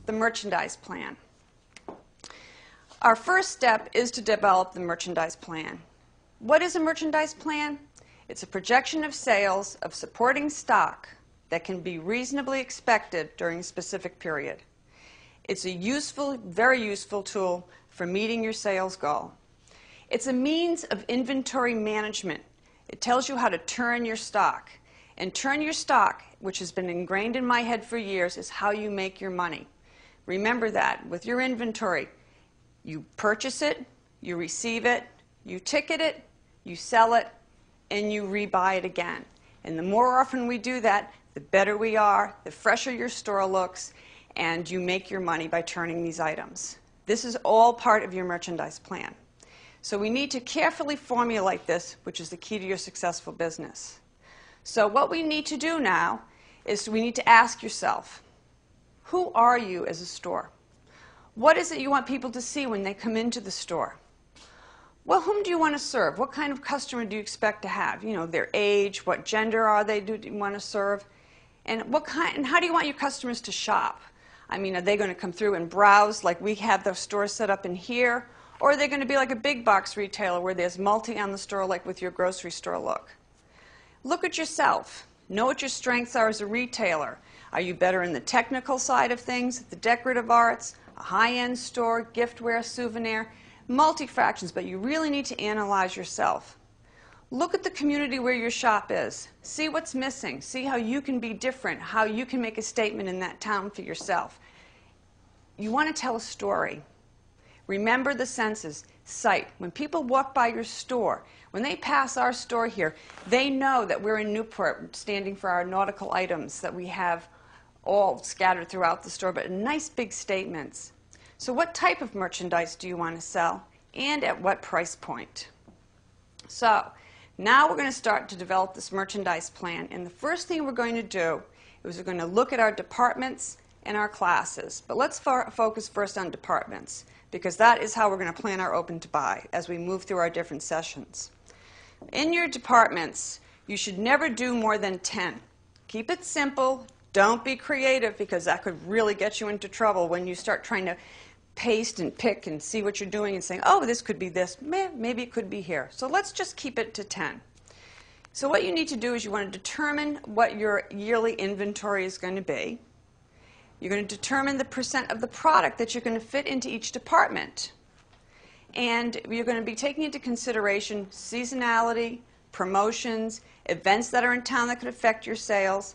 the merchandise plan. Our first step is to develop the merchandise plan. What is a merchandise plan? It's a projection of sales of supporting stock that can be reasonably expected during a specific period. It's a useful, very useful tool for meeting your sales goal. It's a means of inventory management. It tells you how to turn your stock. And turn your stock, which has been ingrained in my head for years, is how you make your money. Remember that with your inventory. You purchase it, you receive it, you ticket it, you sell it, and you rebuy it again. And the more often we do that, the better we are, the fresher your store looks, and you make your money by turning these items. This is all part of your merchandise plan. So we need to carefully formulate this, which is the key to your successful business. So what we need to do now is we need to ask yourself, who are you as a store? What is it you want people to see when they come into the store? Well, whom do you want to serve? What kind of customer do you expect to have? You know, their age, what gender are they, do you want to serve? And how do you want your customers to shop? I mean, are they going to come through and browse like we have the store set up in here? Or are they going to be like a big box retailer where there's multi on the store like with your grocery store look? Look at yourself. Know what your strengths are as a retailer. Are you better in the technical side of things, the decorative arts, a high-end store, giftware, souvenir, multi-fractions, but you really need to analyze yourself. Look at the community where your shop is. See what's missing. See how you can be different, how you can make a statement in that town for yourself. You want to tell a story. Remember the senses. Sight. When people walk by your store, when they pass our store here, they know that we're in Newport, standing for our nautical items that we have all scattered throughout the store, but nice big statements. So what type of merchandise do you want to sell, and at what price point? So now we're going to start to develop this merchandise plan, and the first thing we're going to do is we're going to look at our departments and our classes. But let's focus first on departments, because that is how we're going to plan our open to buy as we move through our different sessions. In your departments, you should never do more than 10. Keep it simple. Don't be creative, because that could really get you into trouble when you start trying to paste and pick and see what you're doing and saying, oh, this could be this, maybe it could be here. So let's just keep it to 10. So what you need to do is you want to determine what your yearly inventory is going to be. You're going to determine the percent of the product that you're going to fit into each department. And you're going to be taking into consideration seasonality, promotions, events that are in town that could affect your sales.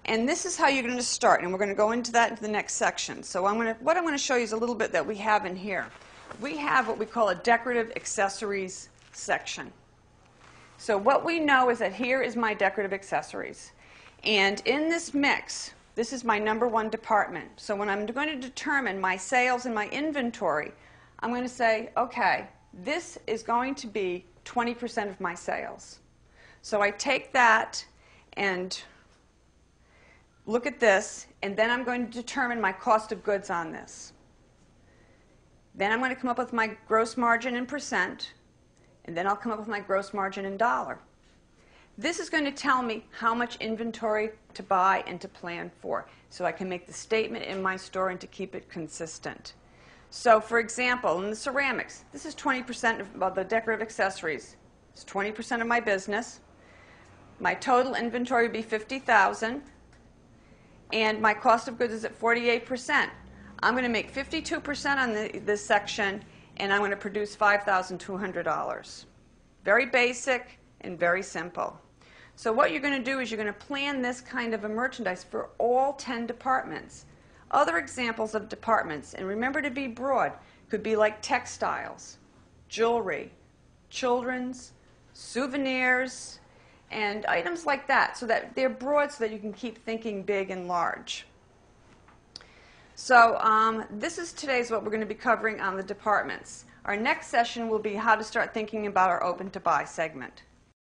And this is how you're going to start, and we're going to go into that in the next section. So what I'm going to show you is a little bit that we have in here. We have what we call a decorative accessories section. So what we know is that here is my decorative accessories. And in this mix, this is my #1 department. So when I'm going to determine my sales and my inventory, I'm going to say, okay, this is going to be 20% of my sales. So I take that and look at this, and then I'm going to determine my cost of goods on this. Then I'm going to come up with my gross margin in percent, and then I'll come up with my gross margin in dollar. This is going to tell me how much inventory to buy and to plan for, so I can make the statement in my store and to keep it consistent. So for example, in the ceramics, this is 20% of the decorative accessories. It's 20% of my business. My total inventory would be $50,000. And my cost of goods is at 48%. I'm going to make 52% on this section, and I'm going to produce $5,200. Very basic and very simple. So what you're going to do is you're going to plan this kind of a merchandise for all 10 departments. Other examples of departments, and remember to be broad, could be like textiles, jewelry, children's, souvenirs, and items like that, so that they're broad so that you can keep thinking big and large. So this is today's what we're going to be covering on the departments. Our next session will be how to start thinking about our open to buy segment.